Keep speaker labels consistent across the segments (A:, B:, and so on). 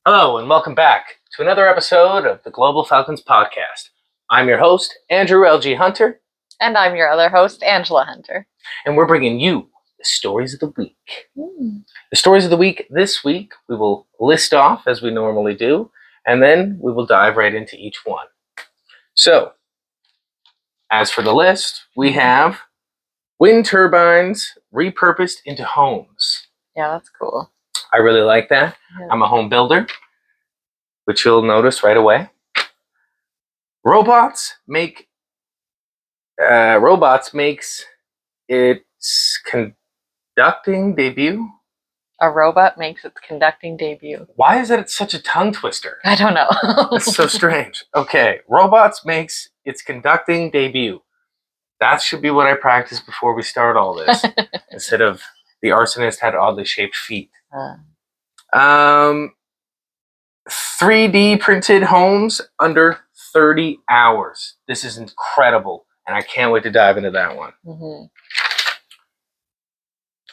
A: Hello, and welcome back to another episode of the Global Falcons podcast. I'm your host, Andrew L.G. Hunter.
B: And I'm your other host, Angela Hunter.
A: And we're bringing you the stories of the week. The stories of the week this week, we will list off as we normally do, and then we will dive right into each one. So, as for the list, we have wind turbines repurposed into homes.
B: Yeah, that's cool.
A: I really like that. Yeah. I'm a home builder, which you'll notice right away. Robots makes its conducting debut.
B: A robot makes its conducting debut.
A: Why is that such a tongue twister?
B: I don't know.
A: It's so strange. Okay, robots makes its conducting debut. That should be what I practice before we start all this, instead of the arsonist had oddly shaped feet. 3D printed homes under 30 hours. This is incredible, and I can't wait to dive into that one. Mm-hmm.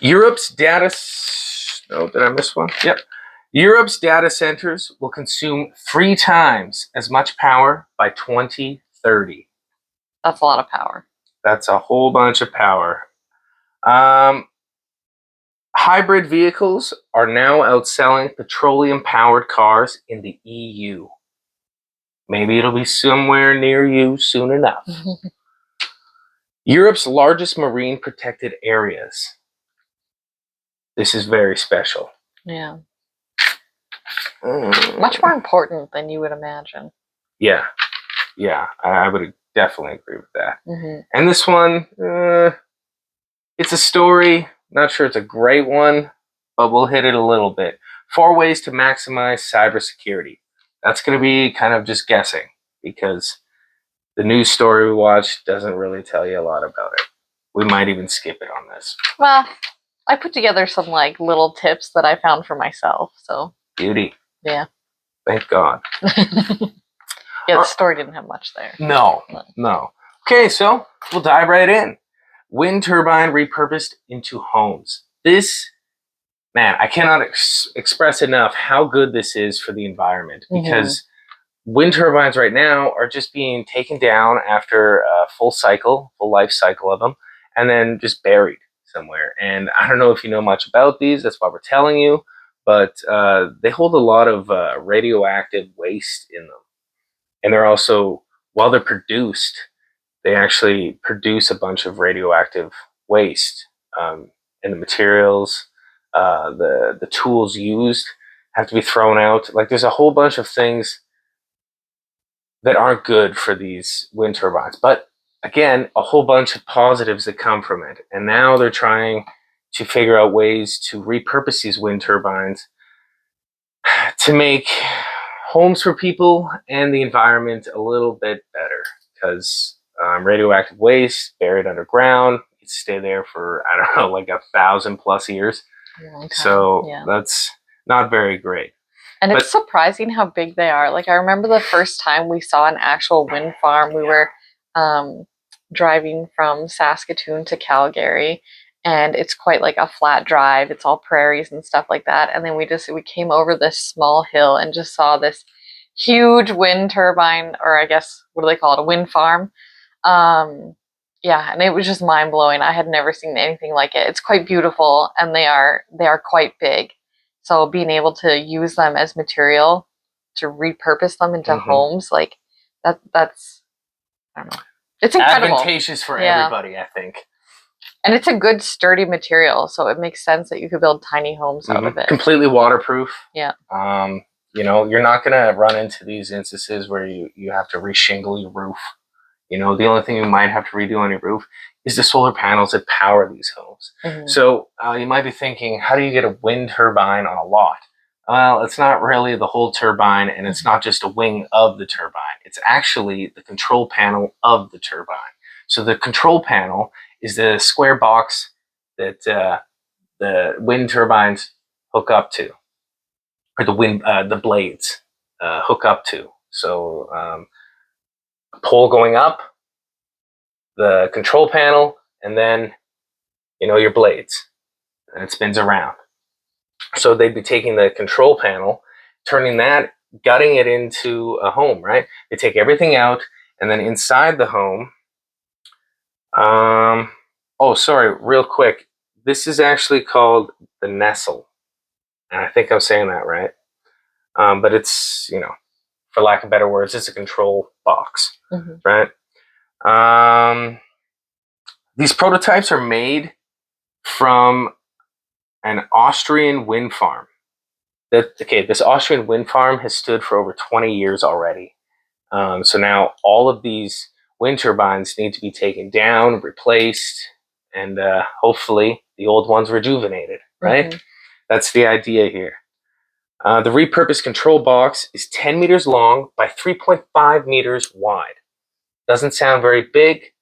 A: Europe's data... Oh, did I miss one? Yep. Europe's data centers will consume 3 times as much power by 2030.
B: That's a lot of power.
A: That's a whole bunch of power. Hybrid vehicles are now outselling petroleum-powered cars in the EU. Maybe it'll be somewhere near you soon enough. Europe's largest marine protected areas. This is very special.
B: Yeah. Much more important than you would imagine.
A: Yeah. I would definitely agree with that. Mm-hmm. And this one, it's a story. Not sure it's a great one, but we'll hit it a little bit. 4 ways to maximize cybersecurity. That's going to be kind of just guessing, because the news story we watched doesn't really tell you a lot about it. We might even skip it on this.
B: Well, I put together some little tips that I found for myself. So
A: beauty.
B: Yeah.
A: Thank God.
B: Yeah, the story didn't have much there.
A: No. Okay, so we'll dive right in. Wind turbine repurposed into homes. This, man, I cannot express enough how good this is for the environment, because wind turbines right now are just being taken down after a full life cycle of them, and then just buried somewhere. And I don't know if you know much about these, that's why we're telling you, but they hold a lot of radioactive waste in them. And they're also, while they're produced, they actually produce a bunch of radioactive waste, and the materials, the tools used have to be thrown out. There's a whole bunch of things that aren't good for these wind turbines. But again, a whole bunch of positives that come from it. And now they're trying to figure out ways to repurpose these wind turbines to make homes for people and the environment a little bit better, because radioactive waste buried underground, you stay there for, 1,000+ years. So that's not very great.
B: And it's surprising how big they are. I remember the first time we saw an actual wind farm. We were driving from Saskatoon to Calgary, and it's quite a flat drive. It's all prairies and stuff like that. And then we came over this small hill and just saw this huge wind turbine, or I guess, what do they call it? A wind farm. And it was just mind blowing. I had never seen anything like it. It's quite beautiful, and they are quite big. So being able to use them as material to repurpose them into homes, that's, I don't know. It's incredible.
A: Advantageous for everybody, I think.
B: And it's a good sturdy material, so it makes sense that you could build tiny homes out of it.
A: Completely waterproof.
B: Yeah.
A: You're not going to run into these instances where you have to reshingle your roof. The only thing you might have to redo on your roof is the solar panels that power these homes. So you might be thinking, how do you get a wind turbine on a lot? Well, it's not really the whole turbine, and it's not just a wing of the turbine. It's actually the control panel of the turbine. So the control panel is the square box that the wind turbines hook up to, or the blades hook up to. So a pole going up, the control panel, and then your blades, and it spins around. So they'd be taking the control panel gutting it into a home, right? They take everything out, and then inside the home, oh, sorry, real quick. This is actually called the nestle. And I think I'm saying that right. But it's, for lack of better words, it's a control box, right? These prototypes are made from an Austrian wind farm. This Austrian wind farm has stood for over 20 years already. So now all of these wind turbines need to be taken down, replaced, and hopefully the old ones rejuvenated, right? That's the idea here. The repurposed control box is 10 meters long by 3.5 meters wide. Doesn't sound very big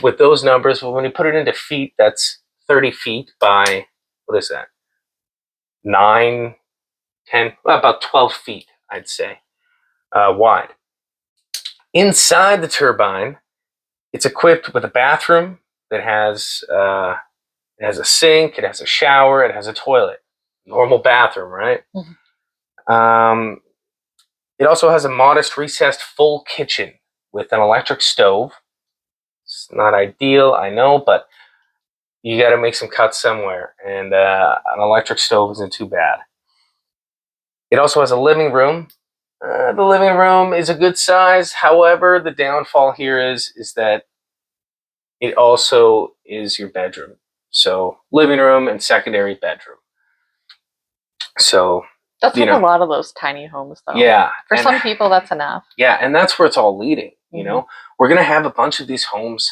A: with those numbers, but when you put it into feet, that's 30 feet by, what is that? 9, 10, about 12 feet, I'd say, wide. Inside the turbine, it's equipped with a bathroom that has it has a sink, it has a shower, it has a toilet. Normal bathroom, right? It also has a modest recessed full kitchen with an electric stove. It's not ideal, I know, but you got to make some cuts somewhere, and an electric stove isn't too bad. It also has a living room. The living room is a good size. However, the downfall here is that it also is your bedroom. So living room and secondary bedroom. So
B: that's like a lot of those tiny homes, though.
A: Yeah.
B: For some people, that's enough.
A: Yeah, and that's where it's all leading. You know, we're gonna have a bunch of these homes.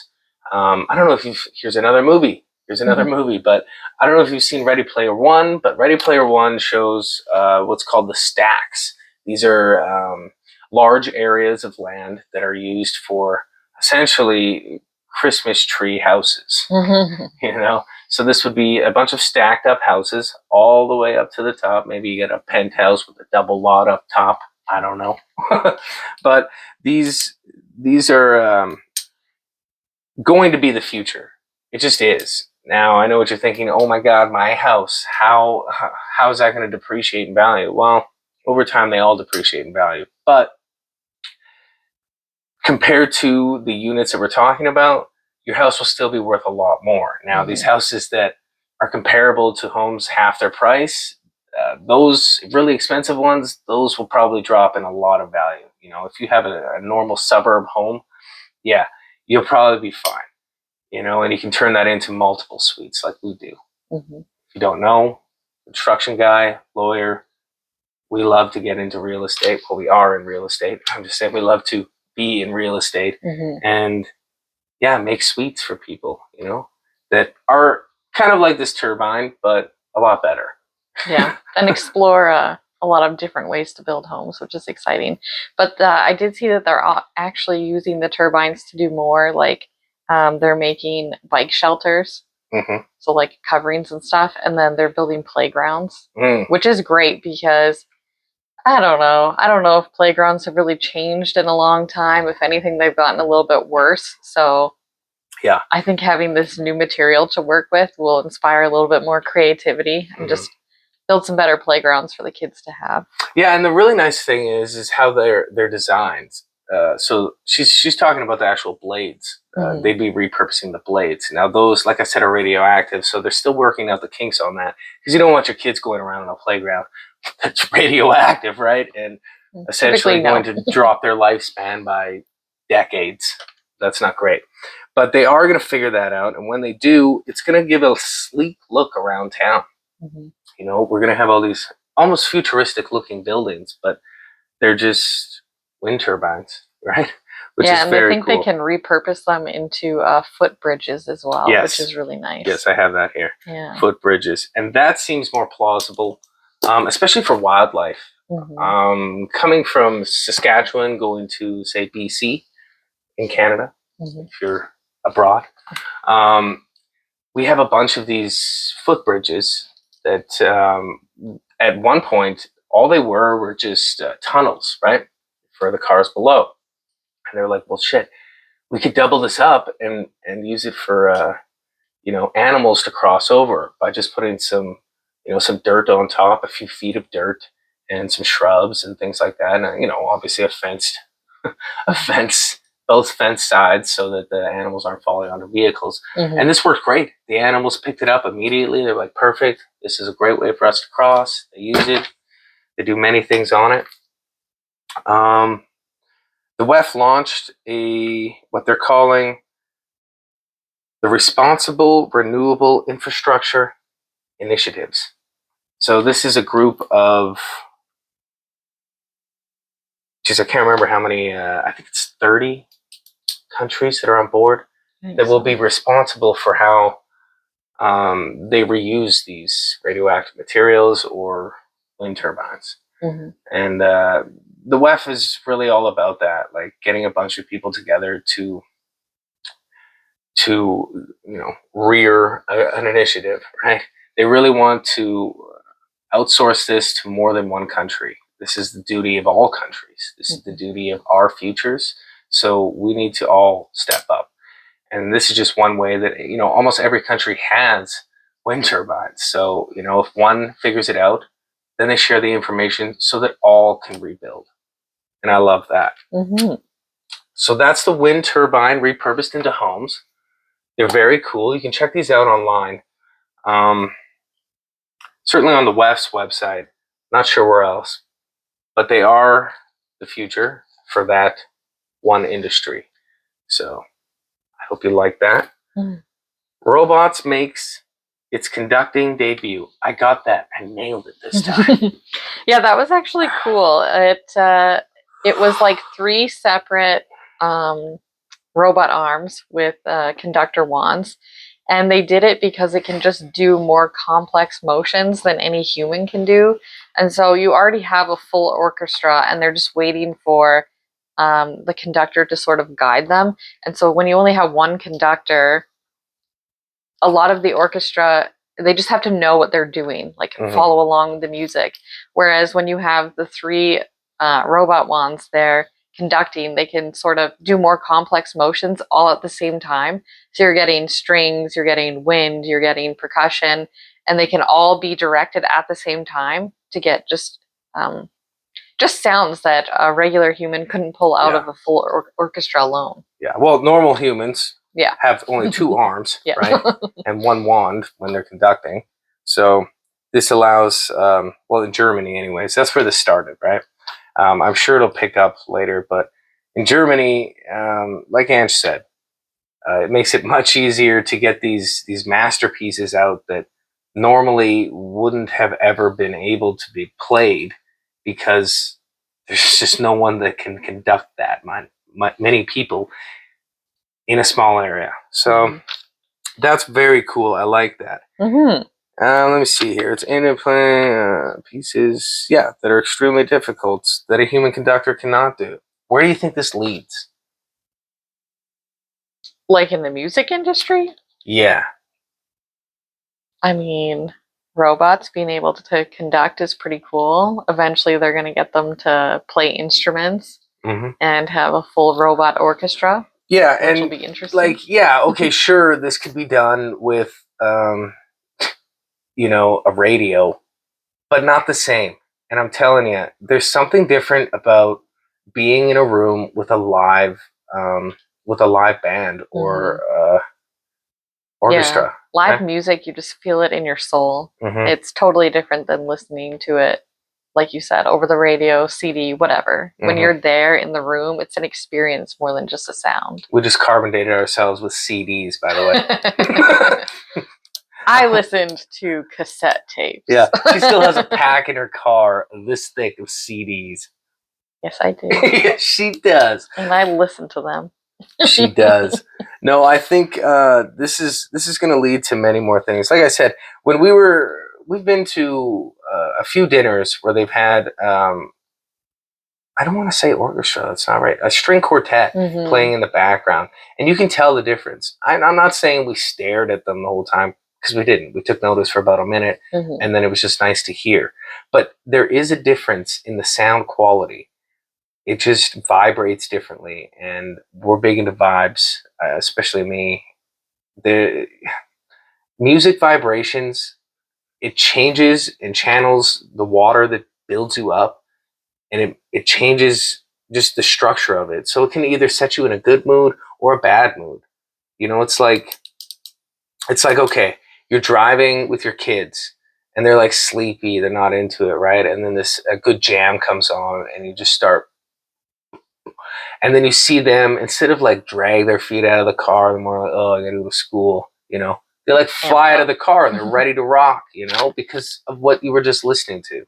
A: I don't know if here's another movie. Here's another movie, but I don't know if you've seen Ready Player One. But Ready Player One shows what's called the stacks. These are large areas of land that are used for essentially Christmas tree houses. You know, so this would be a bunch of stacked up houses all the way up to the top. Maybe you get a penthouse with a double lot up top. I don't know, but these are going to be the future. It just is. Now I know what you're thinking. Oh my God, my house. How is that going to depreciate in value? Well, over time they all depreciate in value, but compared to the units that we're talking about, your house will still be worth a lot more. Now, these houses that are comparable to homes half their price, those really expensive ones, those will probably drop in a lot of value. You know, if you have a normal suburb home, yeah, you'll probably be fine. You know, and you can turn that into multiple suites like we do. If you don't know, construction guy, lawyer, we love to get into real estate. Well, we are in real estate. I'm just saying we love to be in real estate and make suites for people, you know, that are kind of like this turbine, but a lot better.
B: Yeah, and explore a lot of different ways to build homes, which is exciting. But I did see that they're actually using the turbines to do more, like they're making bike shelters, so like coverings and stuff, and then they're building playgrounds, which is great because I don't know if playgrounds have really changed in a long time. If anything, they've gotten a little bit worse. So
A: yeah,
B: I think having this new material to work with will inspire a little bit more creativity and just build some better playgrounds for the kids to have.
A: Yeah, and the really nice thing is how they're designed. So she's talking about the actual blades. They'd be repurposing the blades. Now those, like I said, are radioactive, so they're still working out the kinks on that because you don't want your kids going around on a playground that's radioactive, right? And essentially going to drop their lifespan by decades. That's not great. But they are going to figure that out, and when they do, it's going to give a sleek look around town. You know, we're going to have all these almost futuristic looking buildings, but they're just wind turbines, right? Which is
B: and
A: very
B: I think they can repurpose them into footbridges as well, which is really nice.
A: Yes, I have that here.
B: Yeah.
A: Footbridges. And that seems more plausible, especially for wildlife. Coming from Saskatchewan, going to, say, BC in Canada, if you're abroad, we have a bunch of these footbridges that at one point, all they were just tunnels, right, for the cars below. And they were like, well, shit, we could double this up and use it for, animals to cross over by just putting some dirt on top, a few feet of dirt, and some shrubs and things like that. And, you know, obviously a fence, both fence sides so that the animals aren't falling onto vehicles. And this worked great. The animals picked it up immediately. They're like, perfect. This is a great way for us to cross. They use it. They do many things on it. The WEF launched what they're calling the Responsible Renewable Infrastructure Initiatives. So this is a group of, I can't remember how many, I think it's 30 countries that are on board that will be responsible for how they reuse these radioactive materials or wind turbines. And the WEF is really all about that, like getting a bunch of people together to rear an initiative, right? They really want to outsource this to more than one country. This is the duty of all countries. This is the duty of our futures. So we need to all step up. And this is just one way that, almost every country has wind turbines. So, if one figures it out, then they share the information so that all can rebuild. And I love that. So that's the wind turbine repurposed into homes. They're very cool. You can check these out online. Certainly on the WEF's website. Not sure where else. But they are the future for that one industry. So I hope you like that. Robots makes its conducting debut. I got that. I nailed it this time.
B: Yeah, that was actually cool. It was like 3 separate robot arms with conductor wands. And they did it because it can just do more complex motions than any human can do. And so you already have a full orchestra and they're just waiting for the conductor to sort of guide them. And so when you only have one conductor, a lot of the orchestra, they just have to know what they're doing, like follow along with the music. Whereas when you have the 3 robot wands there conducting, they can sort of do more complex motions all at the same time. So you're getting strings, you're getting wind, you're getting percussion, and they can all be directed at the same time to get just sounds that a regular human couldn't pull out of a full orchestra alone. Yeah,
A: well, normal humans have only 2 arms, right? And 1 wand when they're conducting. So this allows, in Germany anyways, that's where this started, right? I'm sure it'll pick up later, but in Germany, like Ange said, it makes it much easier to get these masterpieces out that normally wouldn't have ever been able to be played because there's just no one that can conduct that many people in a small area. So that's very cool. I like that. Let me see here. It's interplaying pieces, that are extremely difficult that a human conductor cannot do. Where do you think this leads?
B: Like in the music industry?
A: Yeah.
B: I mean, robots being able to conduct is pretty cool. Eventually, they're going to get them to play instruments and have a full robot orchestra.
A: Yeah,
B: which
A: and
B: will be interesting.
A: Okay, sure, this could be done with a radio, but not the same. And I'm telling you, there's something different about being in a room with a live band or orchestra.
B: Yeah. Live music, you just feel it in your soul. It's totally different than listening to it, like you said, over the radio, CD, whatever. When you're there in the room, it's an experience more than just a sound.
A: We just carbon dated ourselves with CDs, by the way.
B: I listened to cassette tapes.
A: Yeah, she still has a pack in her car this thick of CDs.
B: Yes, I do.
A: Yes, she does.
B: And I listen to them.
A: She does. No, I think this is going to lead to many more things. Like I said, when we've been to a few dinners where they've had I don't want to say orchestra, that's not right, a string quartet playing in the background, and you can tell the difference. I'm not saying we stared at them the whole time, because we didn't. We took notice for about a minute, and then it was just nice to hear. But there is a difference in the sound quality. It just vibrates differently, and we're big into vibes, especially me. The music vibrations, it changes and channels the water that builds you up, and it changes just the structure of it. So it can either set you in a good mood or a bad mood. You know, it's like okay, you're driving with your kids and they're like sleepy, they're not into it, right? And then a good jam comes on and you just start, and then you see them, instead of like drag their feet out of the car, they're more like, oh, I gotta go to school, you know. They like fly out of the car and they're ready to rock, you know, because of what you were just listening to.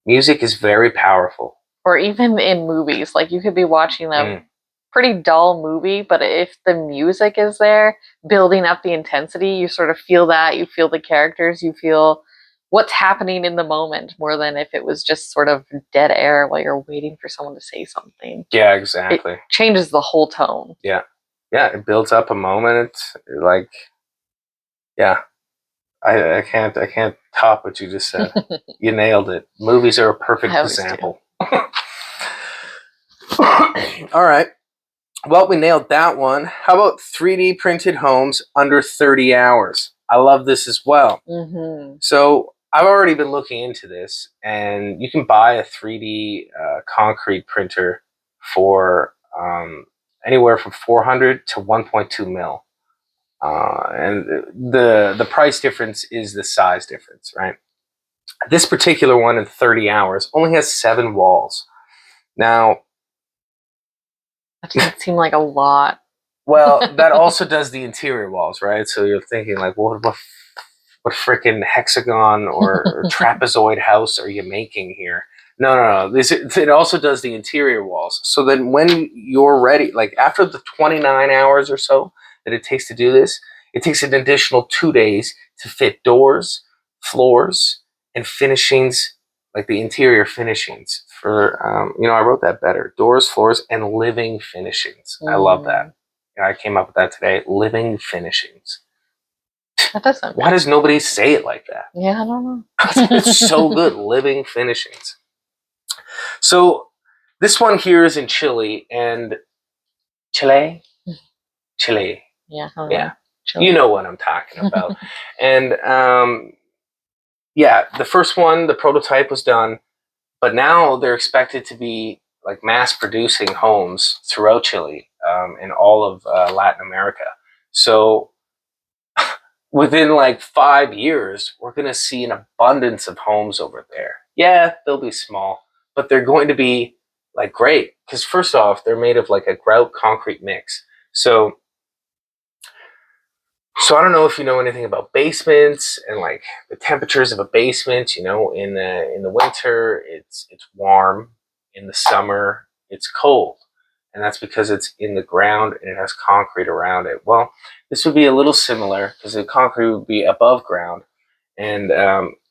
A: Music is very powerful.
B: Or even in movies, like you could be watching a pretty dull movie, but if the music is there, building up the intensity, you sort of feel that, you feel the characters, you feel what's happening in the moment more than if it was just sort of dead air while you're waiting for someone to say something.
A: Yeah, exactly.
B: It changes the whole tone.
A: Yeah. Yeah, it builds up a moment. Like, yeah. I can't top what you just said. You nailed it. Movies are a perfect example. All right. Well, we nailed that one. How about 3D printed homes under 30 hours? I love this as well.
B: Mm-hmm.
A: So I've already been looking into this, and you can buy a 3D concrete printer for anywhere from 400 to 1.2 mil. And the price difference is the size difference, right? This particular one in 30 hours only has 7 walls. Now,
B: that doesn't seem like a lot.
A: Well, that also does the interior walls, right? So you're thinking like, well, what freaking hexagon or trapezoid house are you making here? No. It also does the interior walls. So then when you're ready, like after the 29 hours or so that it takes to do this, it takes an additional 2 days to fit doors, floors, and finishings, like the interior finishings for, I wrote that better. Doors, floors, and living finishings. I love that. I came up with that today. Living finishings.
B: That doesn't.
A: Why does nobody say it like that?
B: Yeah, I don't know.
A: It's so good. Living finishings. So this one here is in Chile, and Chile.
B: Yeah.
A: Yeah.
B: Chile.
A: You know what I'm talking about. And the first one, the prototype was done, but now they're expected to be like mass producing homes throughout Chile, and all of Latin America. So within like 5 years, we're going to see an abundance of homes over there. Yeah, they'll be small, but they're going to be like great. Because first off, they're made of like a grout concrete mix. So I don't know if you know anything about basements and like the temperatures of a basement. You know, in the winter, it's warm. In the summer, it's cold. And that's because it's in the ground and it has concrete around it. Well, this would be a little similar because the concrete would be above ground. And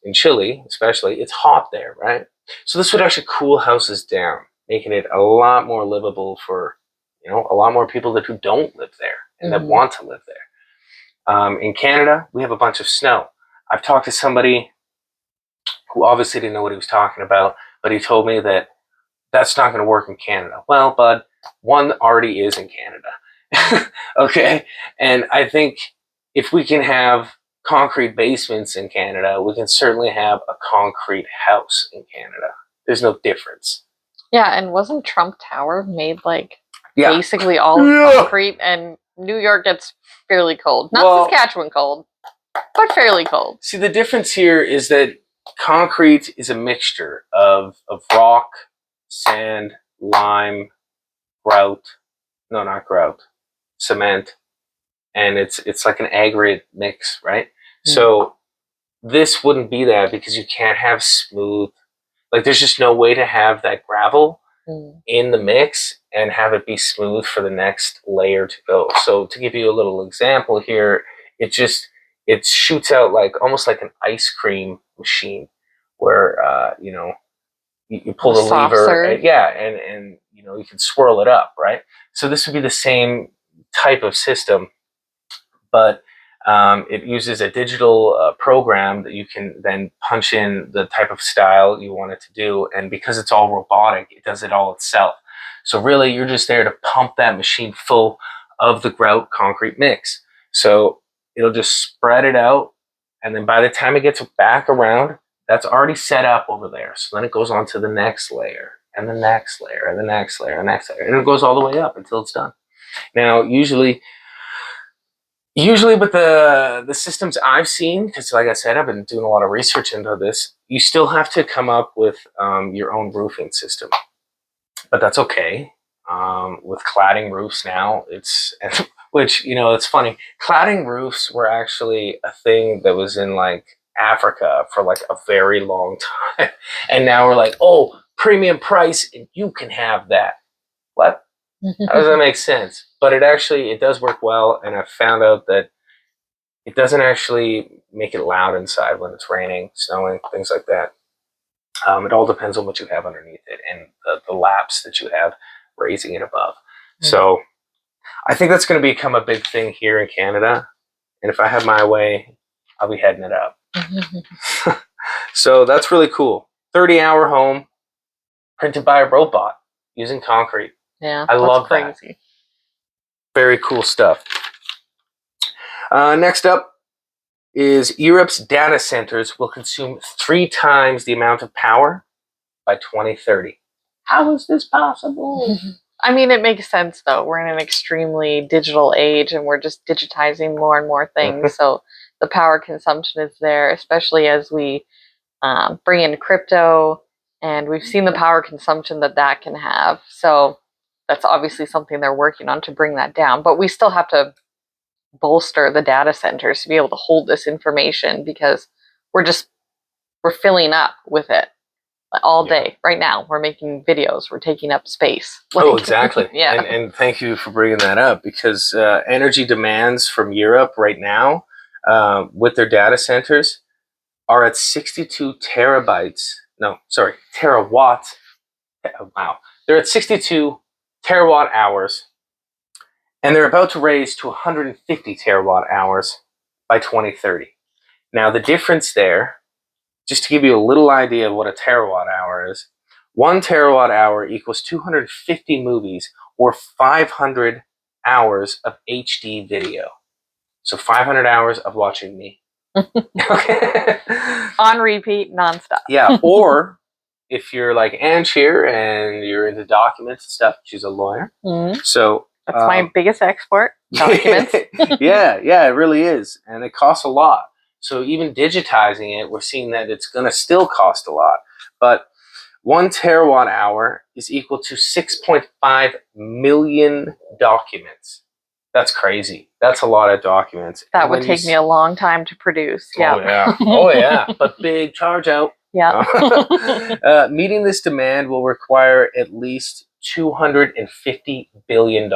A: in Chile, especially, it's hot there, right? So this would actually cool houses down, making it a lot more livable for, a lot more people who don't live there and that want to live there. In Canada, we have a bunch of snow. I've talked to somebody who obviously didn't know what he was talking about, but he told me that that's not going to work in Canada. Well, bud, one already is in Canada. Okay? And I think if we can have concrete basements in Canada, we can certainly have a concrete house in Canada. There's no difference.
B: Yeah, and wasn't Trump Tower made like basically all concrete, and New York gets fairly cold. Not Saskatchewan cold, but fairly cold.
A: See, the difference here is that concrete is a mixture of rock, sand, lime, grout. No, not grout. Cement. And it's like an aggregate mix, right? So this wouldn't be that because you can't have smooth, like there's just no way to have that gravel in the mix and have it be smooth for the next layer to go. So to give you a little example here, it shoots out like almost like an ice cream machine where you pull the lever, and you can swirl it up, right? So this would be the same type of system, but it uses a digital program that you can then punch in the type of style you want it to do. And because it's all robotic, it does it all itself. So really, you're just there to pump that machine full of the grout concrete mix. So it'll just spread it out. And then by the time it gets back around, That's already set up over there. So then it goes on to the next layer, and the next layer, and the next layer, and the next layer, and it goes all the way up until it's done. Now, usually with the systems I've seen, because like I said, I've been doing a lot of research into this, you still have to come up with your own roofing system. But that's okay. With cladding roofs now, which, it's funny. Cladding roofs were actually a thing that was in like Africa for like a very long time. And now we're like, oh, premium price, and you can have that. What? How does that make sense? But it does work well, and I've found out that it doesn't actually make it loud inside when it's raining, snowing, things like that. It all depends on what you have underneath it and the laps that you have raising it above. So I think that's going to become a big thing here in Canada. And if I have my way, I'll be heading it up. So that's really cool. 30-hour home printed by a robot using concrete.
B: Yeah,
A: I love
B: crazy.
A: that. Very cool stuff. Next up is Europe's data centers will consume 3 times the amount of power by 2030. How is this possible?
B: I mean, it makes sense, though. We're in an extremely digital age, and we're just digitizing more and more things. So the power consumption is there, especially as we bring in crypto, and we've seen the power consumption that can have. So that's obviously something they're working on to bring that down. But we still have to bolster the data centers to be able to hold this information, because we're filling up with it all day. Right now we're making videos, we're taking up space.
A: Oh, exactly.
B: Yeah.
A: And thank you for bringing that up, because energy demands from Europe right now with their data centers are at 62 terawatts. Wow. They're at 62 terawatt hours, and they're about to raise to 150 terawatt hours by 2030. Now, the difference there, just to give you a little idea of what a terawatt hour is, 1 terawatt hour equals 250 movies or 500 hours of HD video. So 500 hours of watching me. Okay.
B: On repeat, nonstop.
A: Yeah, or if you're like Ange here and you're into documents and stuff, she's a lawyer. So
B: that's my biggest export, documents.
A: yeah, it really is. And it costs a lot. So even digitizing it, we're seeing that it's going to still cost a lot. But 1 terawatt hour is equal to 6.5 million documents. That's crazy. That's a lot of documents.
B: That would take me a long time to produce. Yeah.
A: Oh, yeah. Oh, yeah. But big charge out.
B: Yeah.
A: Meeting this demand will require at least $250 billion.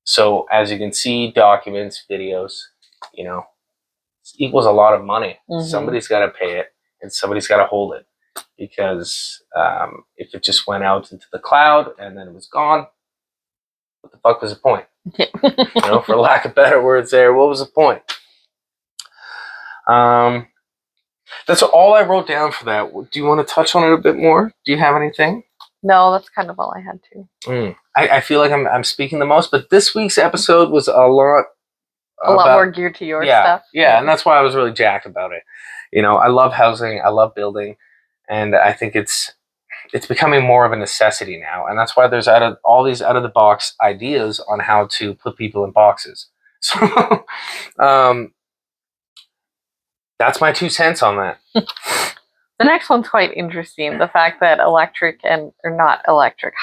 A: So as you can see, documents, videos, equals a lot of money. Somebody's got to pay it, and somebody's got to hold it, because if it just went out into the cloud and then it was gone, what the fuck was the point? For lack of better words there, what was the point? That's all I wrote down for that. Do you want to touch on it a bit more? Do you have anything?
B: No, that's kind of all I had to.
A: I feel like I'm speaking the most, but this week's episode was a lot
B: more geared to your stuff.
A: Yeah, and that's why I was really jacked about it. I love housing, I love building, and I think it's becoming more of a necessity now, and that's why there's all these out of the box ideas on how to put people in boxes. So that's my 2 cents on that.
B: The next one's quite interesting. The fact that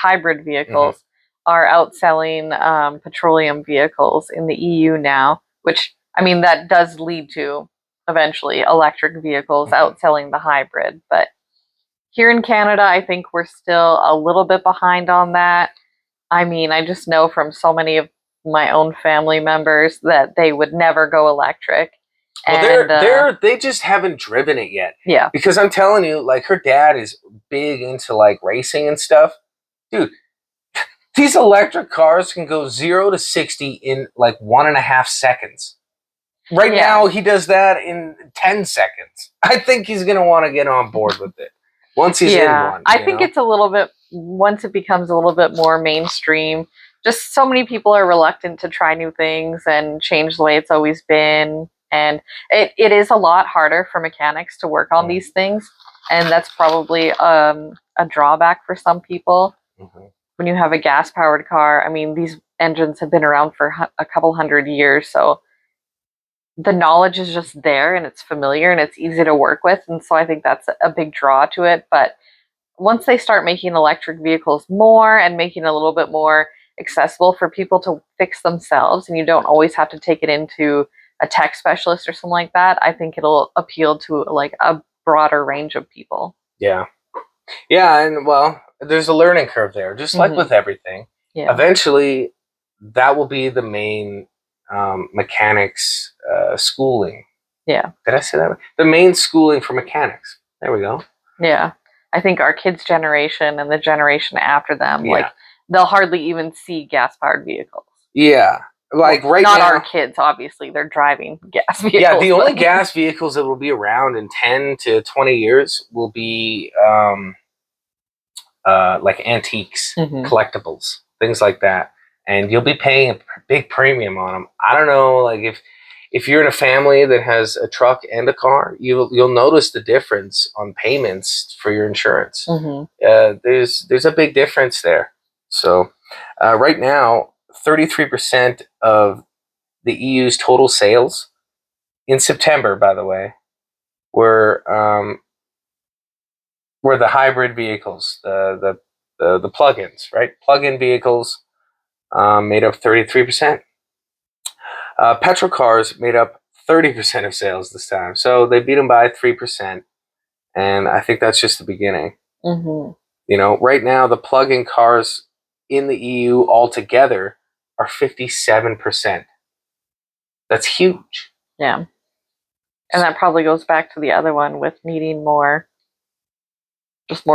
B: hybrid vehicles are outselling petroleum vehicles in the EU now, which, I mean, that does lead to eventually electric vehicles outselling the hybrid. But here in Canada, I think we're still a little bit behind on that. I mean, I just know from so many of my own family members that they would never go electric.
A: Well, they just haven't driven it yet.
B: Yeah.
A: Because I'm telling you, like, her dad is big into like racing and stuff. Dude, these electric cars can go 0 to 60 in like 1.5 seconds. Right now, he does that in 10 seconds. I think he's going to want to get on board with it once he's in one.
B: I think it's a little bit, once it becomes a little bit more mainstream, just so many people are reluctant to try new things and change the way it's always been. And it is a lot harder for mechanics to work on these things. And that's probably a drawback for some people. When you have a gas-powered car, I mean, these engines have been around for a couple hundred years, so the knowledge is just there and it's familiar and it's easy to work with. And so I think that's a big draw to it. But once they start making electric vehicles more and making it a little bit more accessible for people to fix themselves, and you don't always have to take it into a tech specialist or something like that, I think it'll appeal to like a broader range of people.
A: Yeah. Yeah, and well, there's a learning curve there, just like with everything.
B: Yeah.
A: Eventually, that will be the main mechanics schooling.
B: Yeah.
A: Did I say that right? The main schooling for mechanics. There we go.
B: Yeah. I think our kids' generation and the generation after them, like, they'll hardly even see gas-powered vehicles.
A: Yeah. Like right
B: not
A: now,
B: our kids, obviously. They're driving gas vehicles.
A: Yeah, the only gas vehicles that will be around in 10 to 20 years will be like antiques, collectibles, things like that. And you'll be paying a big premium on them. I don't know, like if you're in a family that has a truck and a car, you'll notice the difference on payments for your insurance. There's a big difference there. So right now, 33% of the EU's total sales in September, by the way, were the hybrid vehicles, the plug-ins, right? Plug-in vehicles made up 33%. Petrol cars made up 30% of sales this time. So they beat them by 3%. And I think that's just the beginning. You know, right now, the plug-in cars in the EU altogether are 57%. That's huge.
B: Yeah. And that probably goes back to the other one with needing more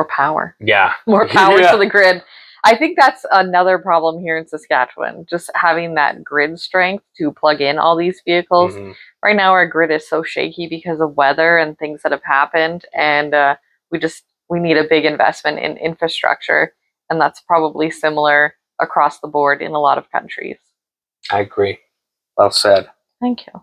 B: power.
A: Yeah.
B: More power to the grid. I think that's another problem here in Saskatchewan, just having that grid strength to plug in all these vehicles. Right now, our grid is so shaky because of weather and things that have happened. And we need a big investment in infrastructure. And that's probably similar across the board in a lot of countries.
A: I agree. Well said.
B: Thank you.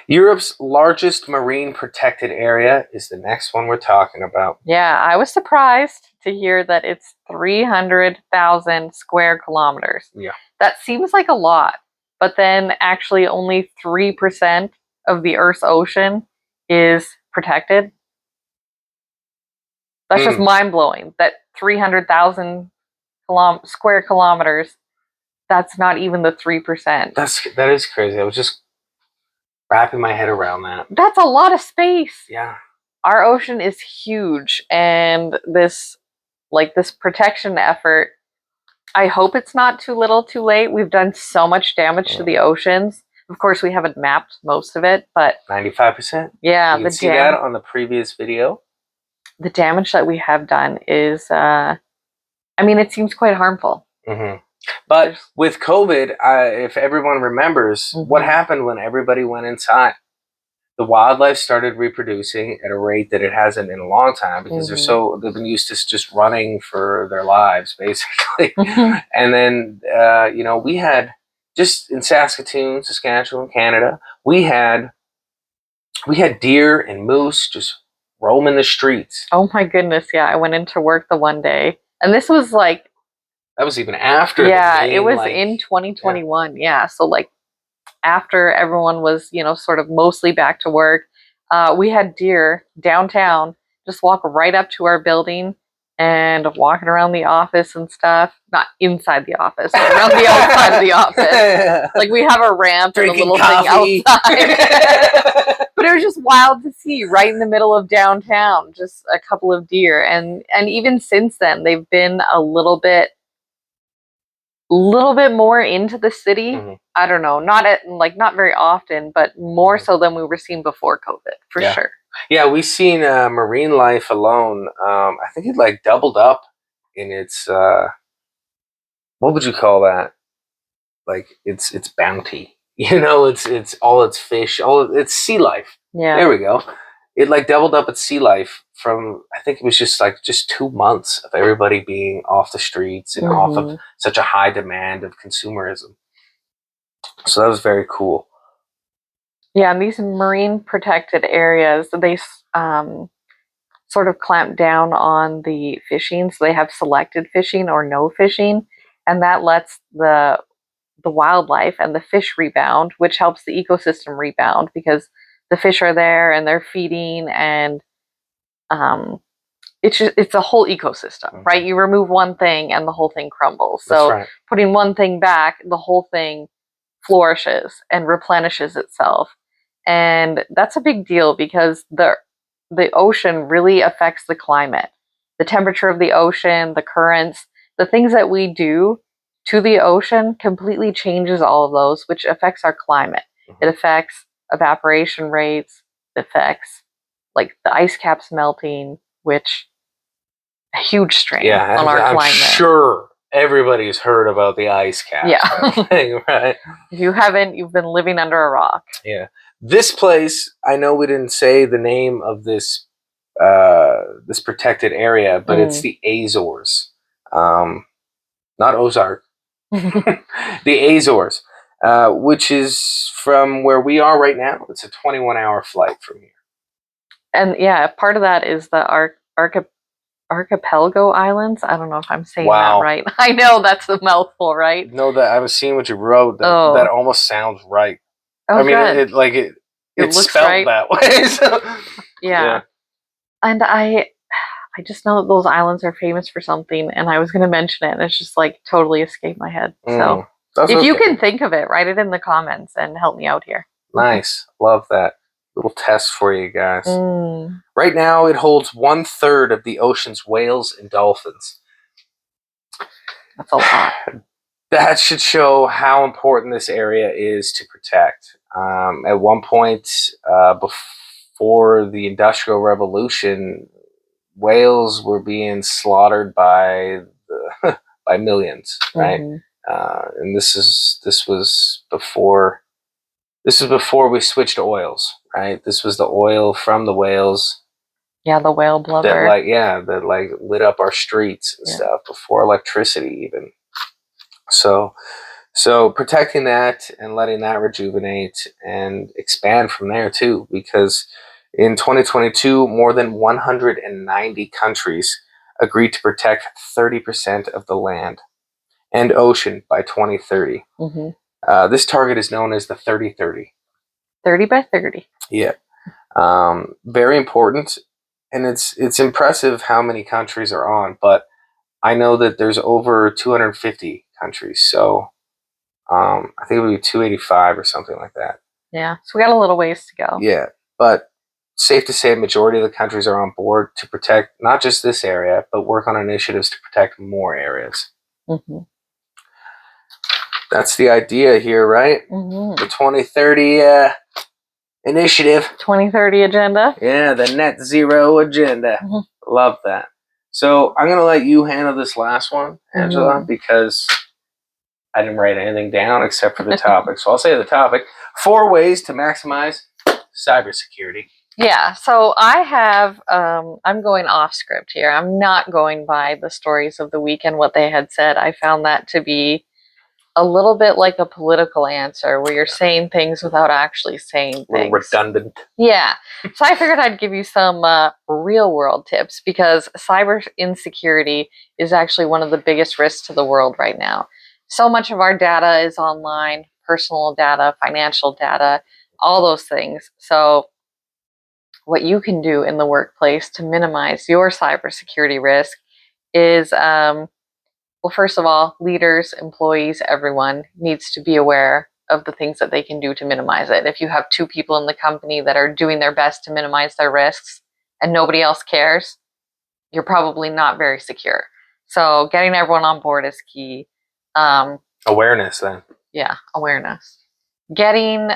A: Europe's largest marine protected area is the next one we're talking about.
B: Yeah, I was surprised to hear that it's 300,000 square kilometers.
A: Yeah.
B: That seems like a lot, but then actually only 3% of the Earth's ocean is protected. That's just mind-blowing, that 300,000 square kilometers, that's not even the 3%.
A: That is crazy. I was just wrapping my head around that.
B: That's a lot of space.
A: Yeah.
B: Our ocean is huge, and this protection effort, I hope it's not too little too late. We've done so much damage to the oceans. Of course, we haven't mapped most of it, but
A: 95%.
B: Yeah,
A: you can see that on the previous video.
B: The damage that we have done is, I mean, it seems quite harmful.
A: But with COVID, if everyone remembers, what happened when everybody went inside? The wildlife started reproducing at a rate that it hasn't in a long time because they've been used to just running for their lives, basically. And then, you know, we had, just in Saskatoon, Saskatchewan, Canada, we had deer and moose just roaming the streets.
B: Oh my goodness, yeah. I went into work the one day, and this was like...
A: That was even after
B: it was in 2021, yeah. So, like, after everyone was, you know, sort of mostly back to work, we had deer downtown just walk right up to our building and walking around the office and stuff. Not inside the office, but around the outside of the office. Like, we have a ramp
A: Drinking
B: and a little
A: coffee.
B: thing outside. But it was just wild to see right in the middle of downtown, just a couple of deer. And even since then, they've been a little bit more into the city. I don't know, not very often, but more so than we were seeing before COVID, for sure.
A: Yeah, we've seen marine life alone. I think it like doubled up in its what would you call that? Like its bounty. You know, it's all its fish, all its sea life.
B: Yeah.
A: There we go. It like doubled up its sea life from, I think it was just 2 months of everybody being off the streets and off of such a high demand of consumerism. So that was very cool.
B: Yeah, and these marine protected areas, they sort of clamp down on the fishing. So they have selected fishing or no fishing, and that lets the wildlife and the fish rebound, which helps the ecosystem rebound because the fish are there and they're feeding, and um, it's a whole ecosystem, right? You remove one thing and the whole thing crumbles.
A: That's
B: So
A: right.
B: putting one thing back, the whole thing flourishes and replenishes itself. And that's a big deal because the ocean really affects the climate. The temperature of the ocean, the currents, the things that we do to the ocean completely changes all of those, which affects our climate. It affects evaporation rates, it affects like the ice caps melting, which a huge strain
A: Yeah,
B: on our
A: I'm
B: climate.
A: sure everybody's heard about the ice caps.
B: Yeah.
A: Thing, right?
B: If you haven't, you've been living under a rock.
A: Yeah. This place, I know we didn't say the name of this this protected area, but it's the Azores. Not Ozark. The Azores, which is from where we are right now. It's a 21-hour flight from here.
B: And yeah, part of that is the Archipelago Islands. I don't know if I'm saying that right. I know that's a mouthful, right?
A: No, that I was seeing what you wrote. That almost sounds right.
B: Oh,
A: I mean,
B: good.
A: it's
B: looks
A: spelled
B: right.
A: that way. So.
B: Yeah. And I just know that those islands are famous for something, and I was going to mention it, and it's just like totally escaped my head. So if you can think of it, write it in the comments and help me out here.
A: Nice. Love that. Little test for you guys. Right now, it holds 1/3 of the ocean's whales and dolphins.
B: That's a lot.
A: That should show how important this area is to protect. At one point, before the Industrial Revolution, whales were being slaughtered by by millions, right? And this was before we switched to oils, right? This was the oil from the whales.
B: Yeah, the whale blubber.
A: That lit up our streets and stuff before electricity even. So protecting that and letting that rejuvenate and expand from there too, because in 2022, more than 190 countries agreed to protect 30% of the land and ocean by 2030. This target is known as the 30-30.
B: 30 by 30.
A: Yeah. Very important, and it's impressive how many countries are on, but I know that there's over 250 countries, so I think it would be 285 or something like that.
B: Yeah, so we got a little ways to go.
A: Yeah, but safe to say a majority of the countries are on board to protect not just this area, but work on initiatives to protect more areas. That's the idea here, right? The 2030 initiative.
B: 2030 agenda.
A: Yeah, the net zero agenda. Love that. So I'm going to let you handle this last one, Angela, because I didn't write anything down except for the topic. So I'll say the topic: 4 ways to maximize cybersecurity.
B: Yeah, so I have, I'm going off script here. I'm not going by the stories of the week and what they had said. I found that to be a little bit like a political answer where you're saying things without actually saying things.
A: A little redundant.
B: Yeah. So I figured I'd give you some real world tips because cyber insecurity is actually one of the biggest risks to the world right now. So much of our data is online, personal data, financial data, all those things. So what you can do in the workplace to minimize your cybersecurity risk is well, first of all, leaders, employees, everyone needs to be aware of the things that they can do to minimize it. If you have 2 people in the company that are doing their best to minimize their risks and nobody else cares, you're probably not very secure. So getting everyone on board is key.
A: Awareness, then.
B: Yeah, awareness. Setting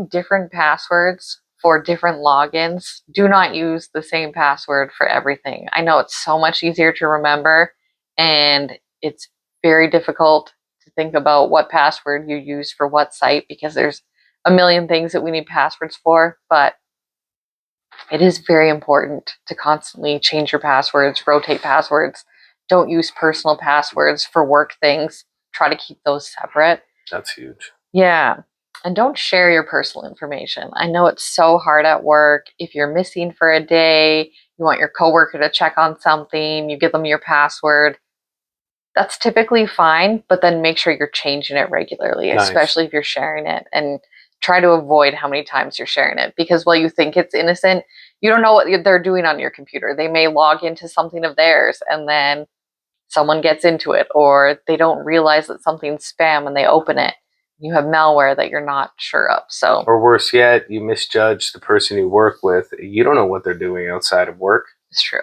B: different passwords for different logins. Do not use the same password for everything. I know it's so much easier to remember, and it's very difficult to think about what password you use for what site because there's a million things that we need passwords for, but it is very important to constantly change your passwords, rotate passwords. Don't use personal passwords for work things. Try to keep those separate.
A: That's huge.
B: Yeah. And don't share your personal information. I know it's so hard at work. If you're missing for a day, you want your coworker to check on something, you give them your password. That's typically fine, but then make sure you're changing it regularly,
A: Nice.
B: especially if you're sharing it, and try to avoid how many times you're sharing it, because while you think it's innocent, you don't know what they're doing on your computer. They may log into something of theirs and then someone gets into it, or they don't realize that something's spam and they open it. You have malware that you're not sure of. So,
A: Or worse yet, you misjudge the person you work with. You don't know what they're doing outside of work.
B: it's true.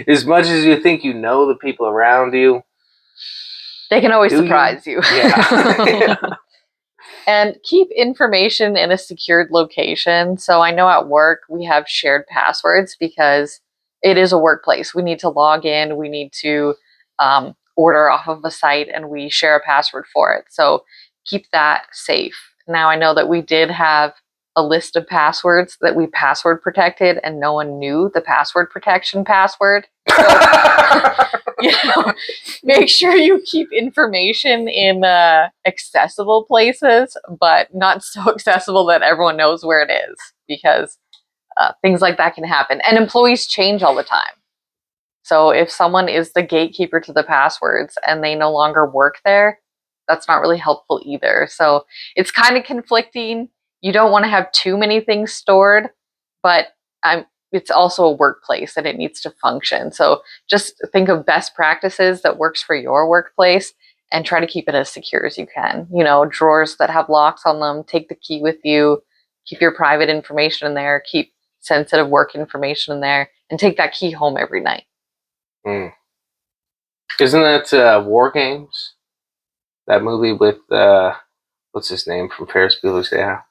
A: As much as you think you know the people around you,
B: They can always
A: do
B: surprise you.
A: Yeah.
B: And keep information in a secured location. So I know at work we have shared passwords because it is a workplace. We need to log in, we need to order off of a site, and we share a password for it. So keep that safe. Now I know that we did have a list of passwords that we password protected, and no one knew the password protection password. So, make sure you keep information in accessible places, but not so accessible that everyone knows where it is, because things like that can happen. And employees change all the time. So if someone is the gatekeeper to the passwords and they no longer work there, that's not really helpful either. So it's kind of conflicting. You don't want to have too many things stored, but it's also a workplace and it needs to function. So just think of best practices that works for your workplace and try to keep it as secure as you can. Drawers that have locks on them, take the key with you, keep your private information in there, keep sensitive work information in there, and take that key home every night.
A: Isn't that War Games? That movie with what's his name from Ferris Bueller's Day Out?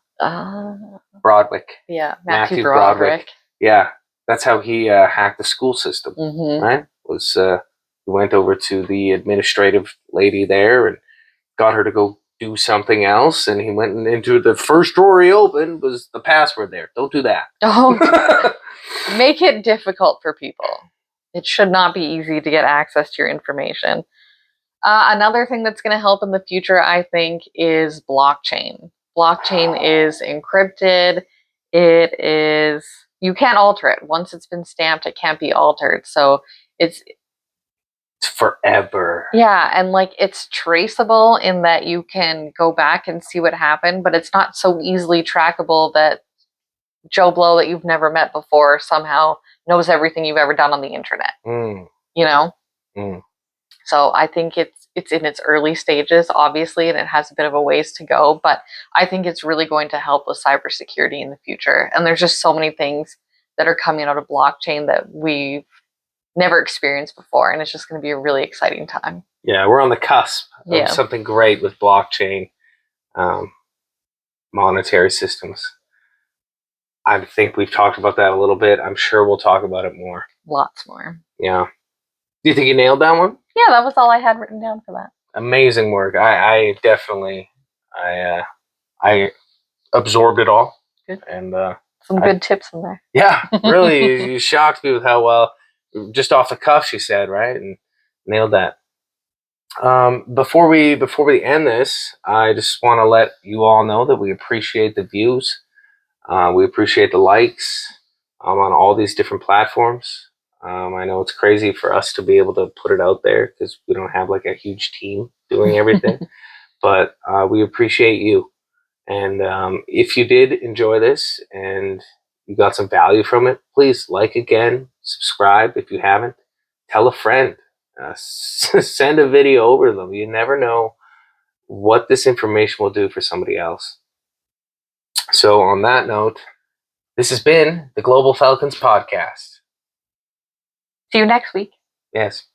A: Broderick.
B: Yeah, Matthew Broderick.
A: Yeah, that's how he hacked the school system. Right? He went over to the administrative lady there and got her to go do something else, and he went into the first drawer he opened was the password there. Don't do that.
B: Don't make it difficult for people. It should not be easy to get access to your information. Another thing that's going to help in the future, I think, is blockchain. Blockchain is encrypted. You can't alter it. Once it's been stamped, it can't be altered. So it's
A: forever.
B: Yeah, and it's traceable in that you can go back and see what happened, but it's not so easily trackable that Joe Blow that you've never met before somehow knows everything you've ever done on the internet. So I think it's in its early stages, obviously, and it has a bit of a ways to go, but I think it's really going to help with cybersecurity in the future. And there's just so many things that are coming out of blockchain that we've never experienced before, and it's just going to be a really exciting time.
A: Yeah, we're on the cusp of something great with blockchain monetary systems. I think we've talked about that a little bit. I'm sure we'll talk about it more.
B: Lots more.
A: Yeah. Do you think you nailed that one?
B: Yeah, that was all I had written down for that.
A: Amazing work. I definitely I absorbed it all.
B: Good.
A: And
B: some good tips in there.
A: Yeah, really, you shocked me with how well, just off the cuff, she said, right, and nailed that. Before we end this, I just want to let you all know that we appreciate the views. We appreciate the likes on all these different platforms. I know it's crazy for us to be able to put it out there because we don't have a huge team doing everything, but we appreciate you. And if you did enjoy this and you got some value from it, please like again, subscribe if you haven't, tell a friend, send a video over to them. You never know what this information will do for somebody else. So on that note, this has been the Global Falcons Podcast.
B: See you next week.
A: Yes.